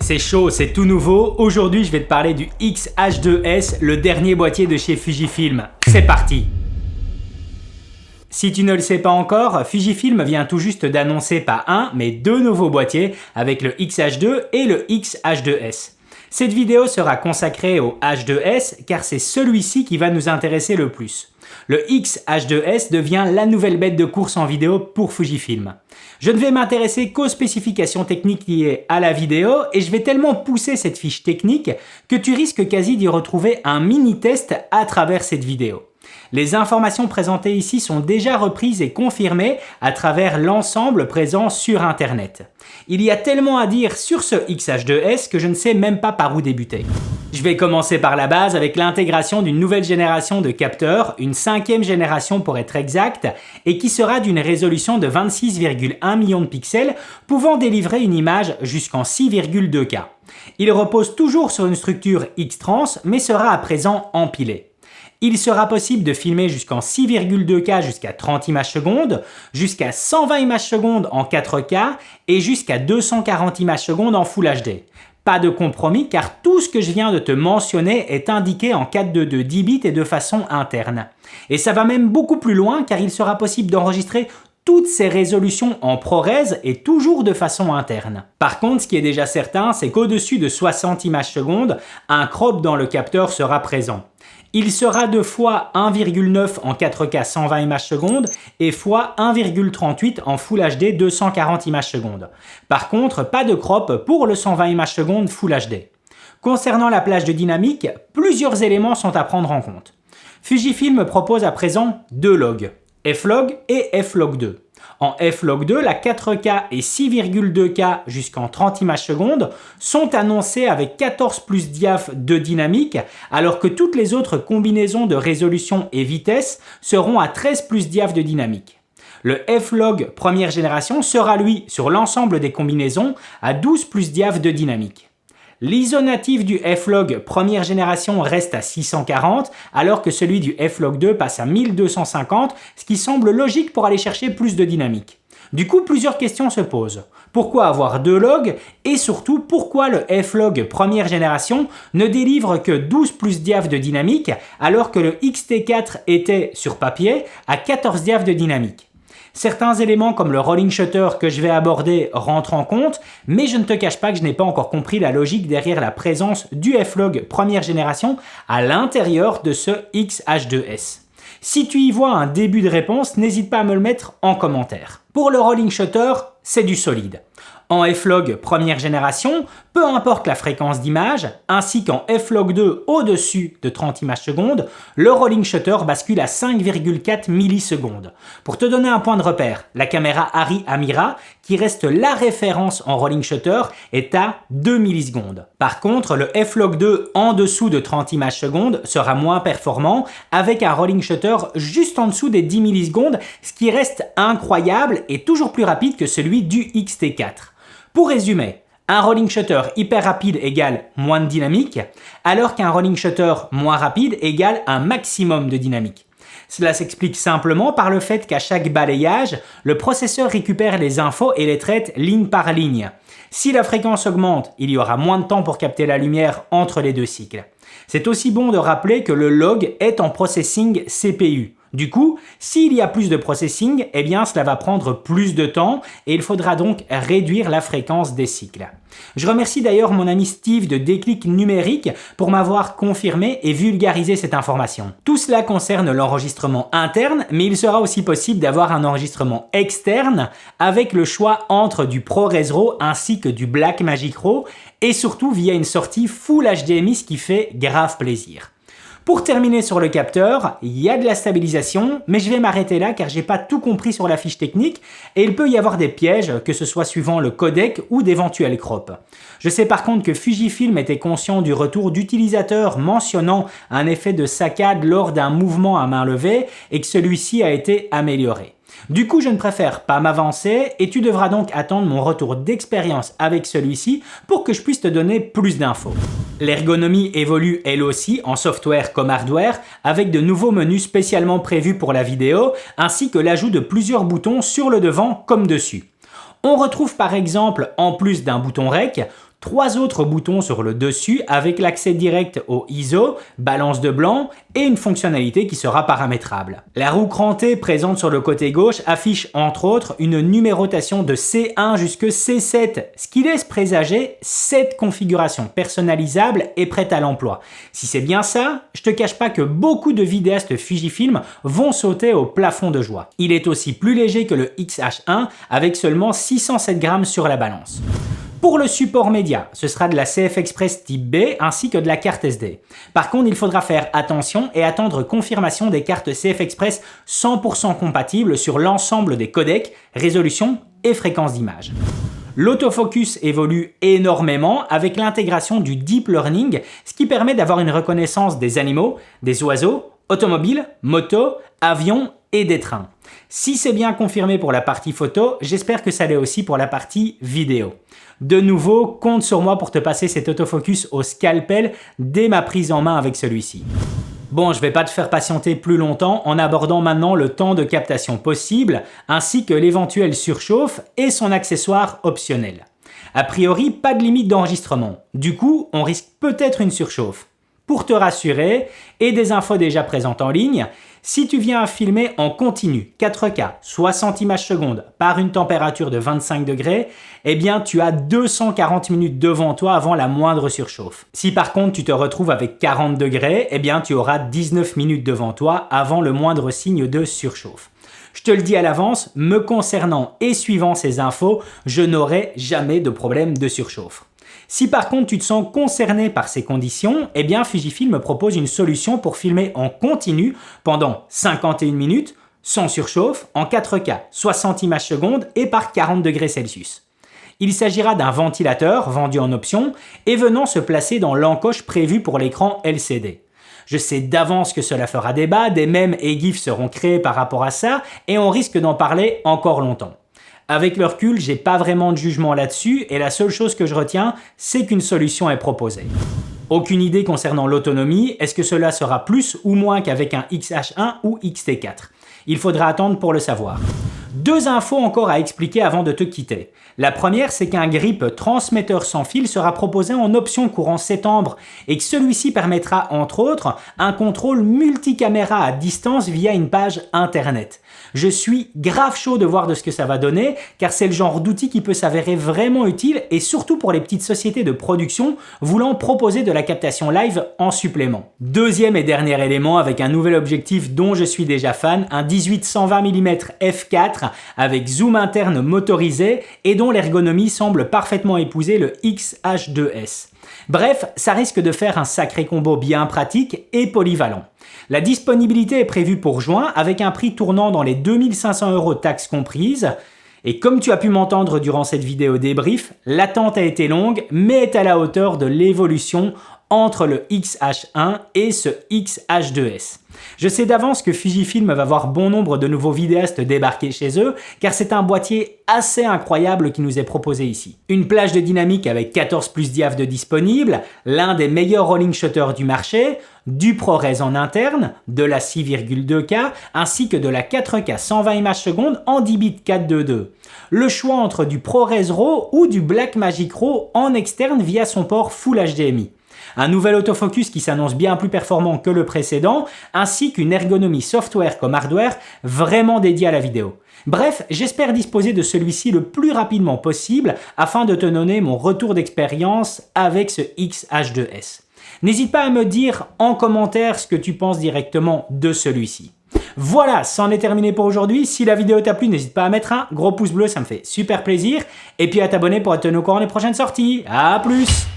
C'est chaud, c'est tout nouveau. Aujourd'hui, je vais te parler du X-H2S, le dernier boîtier de chez Fujifilm. C'est parti! Si tu ne le sais pas encore, Fujifilm vient tout juste d'annoncer pas un, mais deux nouveaux boîtiers avec le X-H2 et le X-H2S. Cette vidéo sera consacrée au H2S car c'est celui-ci qui va nous intéresser le plus. Le X-H2S devient la nouvelle bête de course en vidéo pour Fujifilm. Je ne vais m'intéresser qu'aux spécifications techniques liées à la vidéo et je vais tellement pousser cette fiche technique que tu risques quasi d'y retrouver un mini-test à travers cette vidéo. Les informations présentées ici sont déjà reprises et confirmées à travers l'ensemble présent sur Internet. Il y a tellement à dire sur ce X-H2S que je ne sais même pas par où débuter. Je vais commencer par la base avec l'intégration d'une nouvelle génération de capteurs, une 5e génération pour être exact, et qui sera d'une résolution de 26,1 millions de pixels, pouvant délivrer une image jusqu'en 6,2K. Il repose toujours sur une structure X-Trans, mais sera à présent empilé. Il sera possible de filmer jusqu'en 6,2K jusqu'à 30 images secondes, jusqu'à 120 images secondes en 4K et jusqu'à 240 images secondes en Full HD. Pas de compromis car tout ce que je viens de te mentionner est indiqué en 422 10 bits et de façon interne. Et ça va même beaucoup plus loin car il sera possible d'enregistrer toutes ces résolutions en ProRes et toujours de façon interne. Par contre, ce qui est déjà certain, c'est qu'au-dessus de 60 images secondes, un crop dans le capteur sera présent. Il sera de fois 1,9 en 4K 120 images secondes et fois 1,38 en Full HD 240 images secondes. Par contre, pas de crop pour le 120 images secondes Full HD. Concernant la plage de dynamique, plusieurs éléments sont à prendre en compte. Fujifilm propose à présent deux logs, F-Log et F-Log2. En F-Log2, la 4K et 6,2K jusqu'en 30 images secondes sont annoncées avec 14 plus diaph de dynamique, alors que toutes les autres combinaisons de résolution et vitesse seront à 13 plus diaph de dynamique. Le F-Log première génération sera lui, sur l'ensemble des combinaisons, à 12 plus diaph de dynamique. L'ISO natif du F-Log première génération reste à 640, alors que celui du F-Log2 passe à 1250, ce qui semble logique pour aller chercher plus de dynamique. Du coup, plusieurs questions se posent. Pourquoi avoir deux logs? Et surtout, pourquoi le F-Log première génération ne délivre que 12 plus diaph de dynamique, alors que le X-T4 était, sur papier, à 14 diaph de dynamique? Certains éléments comme le rolling shutter que je vais aborder rentrent en compte, mais je ne te cache pas que je n'ai pas encore compris la logique derrière la présence du F-Log première génération à l'intérieur de ce X-H2S. Si tu y vois un début de réponse, n'hésite pas à me le mettre en commentaire. Pour le rolling shutter, c'est du solide. En F-Log première génération, peu importe la fréquence d'image, ainsi qu'en F-Log2 au-dessus de 30 images secondes, le rolling shutter bascule à 5,4 millisecondes. Pour te donner un point de repère, la caméra Arri Amira, qui reste la référence en rolling shutter, est à 2 millisecondes. Par contre, le F-Log2 en dessous de 30 images secondes sera moins performant, avec un rolling shutter juste en dessous des 10 millisecondes, ce qui reste incroyable et toujours plus rapide que celui du X-T4. Pour résumer, un rolling shutter hyper rapide égale moins de dynamique, alors qu'un rolling shutter moins rapide égale un maximum de dynamique. Cela s'explique simplement par le fait qu'à chaque balayage, le processeur récupère les infos et les traite ligne par ligne. Si la fréquence augmente, il y aura moins de temps pour capter la lumière entre les deux cycles. C'est aussi bon de rappeler que le log est en processing CPU. Du coup, s'il y a plus de processing, eh bien cela va prendre plus de temps et il faudra donc réduire la fréquence des cycles. Je remercie d'ailleurs mon ami Steve de Déclic Numérique pour m'avoir confirmé et vulgarisé cette information. Tout cela concerne l'enregistrement interne, mais il sera aussi possible d'avoir un enregistrement externe avec le choix entre du ProRes RAW ainsi que du Blackmagic RAW et surtout via une sortie Full HDMI, ce qui fait grave plaisir. Pour terminer sur le capteur, il y a de la stabilisation, mais je vais m'arrêter là car j'ai pas tout compris sur la fiche technique et il peut y avoir des pièges, que ce soit suivant le codec ou d'éventuels crops. Je sais par contre que Fujifilm était conscient du retour d'utilisateurs mentionnant un effet de saccade lors d'un mouvement à main levée et que celui-ci a été amélioré. Du coup, je ne préfère pas m'avancer et tu devras donc attendre mon retour d'expérience avec celui-ci pour que je puisse te donner plus d'infos. L'ergonomie évolue elle aussi en software comme hardware avec de nouveaux menus spécialement prévus pour la vidéo ainsi que l'ajout de plusieurs boutons sur le devant comme dessus. On retrouve par exemple, en plus d'un bouton REC, 3 autres boutons sur le dessus avec l'accès direct au ISO, balance de blanc et une fonctionnalité qui sera paramétrable. La roue crantée présente sur le côté gauche affiche entre autres une numérotation de C1 jusqu'à C7, ce qui laisse présager 7 configurations personnalisables et prêtes à l'emploi. Si c'est bien ça, je te cache pas que beaucoup de vidéastes Fujifilm vont sauter au plafond de joie. Il est aussi plus léger que le X-H1 avec seulement 607 grammes sur la balance. Pour le support média, ce sera de la CF Express type B ainsi que de la carte SD. Par contre, il faudra faire attention et attendre confirmation des cartes CF Express 100% compatibles sur l'ensemble des codecs, résolution et fréquence d'image. L'autofocus évolue énormément avec l'intégration du Deep Learning, ce qui permet d'avoir une reconnaissance des animaux, des oiseaux, automobiles, motos, avions et des trains. Si c'est bien confirmé pour la partie photo, j'espère que ça l'est aussi pour la partie vidéo. De nouveau, compte sur moi pour te passer cet autofocus au scalpel dès ma prise en main avec celui-ci. Bon, je vais pas te faire patienter plus longtemps en abordant maintenant le temps de captation possible, ainsi que l'éventuelle surchauffe et son accessoire optionnel. A priori, pas de limite d'enregistrement. Du coup, on risque peut-être une surchauffe. Pour te rassurer, et des infos déjà présentes en ligne, si tu viens à filmer en continu 4K 60 images secondes par une température de 25 degrés, eh bien tu as 240 minutes devant toi avant la moindre surchauffe. Si par contre tu te retrouves avec 40 degrés, eh bien tu auras 19 minutes devant toi avant le moindre signe de surchauffe. Je te le dis à l'avance, me concernant et suivant ces infos, je n'aurai jamais de problème de surchauffe. Si par contre tu te sens concerné par ces conditions, eh bien Fujifilm me propose une solution pour filmer en continu pendant 51 minutes, sans surchauffe, en 4K 60 images secondes et par 40 degrés Celsius. Il s'agira d'un ventilateur vendu en option et venant se placer dans l'encoche prévue pour l'écran LCD. Je sais d'avance que cela fera débat, des mèmes et gifs seront créés par rapport à ça et on risque d'en parler encore longtemps. Avec le recul, j'ai pas vraiment de jugement là-dessus et la seule chose que je retiens, c'est qu'une solution est proposée. Aucune idée concernant l'autonomie, est-ce que cela sera plus ou moins qu'avec un X-H1 ou X-T4 ? Il faudra attendre pour le savoir. 2 infos encore à expliquer avant de te quitter. La première, c'est qu'un grip transmetteur sans fil sera proposé en option courant septembre et que celui-ci permettra entre autres un contrôle multicaméra à distance via une page internet. Je suis grave chaud de voir de ce que ça va donner car c'est le genre d'outil qui peut s'avérer vraiment utile et surtout pour les petites sociétés de production voulant proposer de la captation live en supplément. Deuxième et dernier élément avec un nouvel objectif dont je suis déjà fan, un 18-120 mm f4 avec zoom interne motorisé et dont l'ergonomie semble parfaitement épouser le X-H2S. Bref, ça risque de faire un sacré combo bien pratique et polyvalent. La disponibilité est prévue pour juin avec un prix tournant dans les 2500 € taxes comprises. Et comme tu as pu m'entendre durant cette vidéo débrief, l'attente a été longue mais est à la hauteur de l'évolution entre le X-H1 et ce X-H2S. Je sais d'avance que Fujifilm va voir bon nombre de nouveaux vidéastes débarquer chez eux car c'est un boîtier assez incroyable qui nous est proposé ici. Une plage de dynamique avec 14 plus diaph de disponible, l'un des meilleurs rolling shutters du marché, du ProRes en interne, de la 6,2K ainsi que de la 4K 120 images secondes en 10 bits 422. Le choix entre du ProRes RAW ou du Blackmagic RAW en externe via son port Full HDMI. Un nouvel autofocus qui s'annonce bien plus performant que le précédent, ainsi qu'une ergonomie software comme hardware vraiment dédiée à la vidéo. Bref, j'espère disposer de celui-ci le plus rapidement possible afin de te donner mon retour d'expérience avec ce X-H2S. N'hésite pas à me dire en commentaire ce que tu penses directement de celui-ci. Voilà, c'en est terminé pour aujourd'hui. Si la vidéo t'a plu, n'hésite pas à mettre un gros pouce bleu, ça me fait super plaisir. Et puis à t'abonner pour être tenu au courant des prochaines sorties. À plus!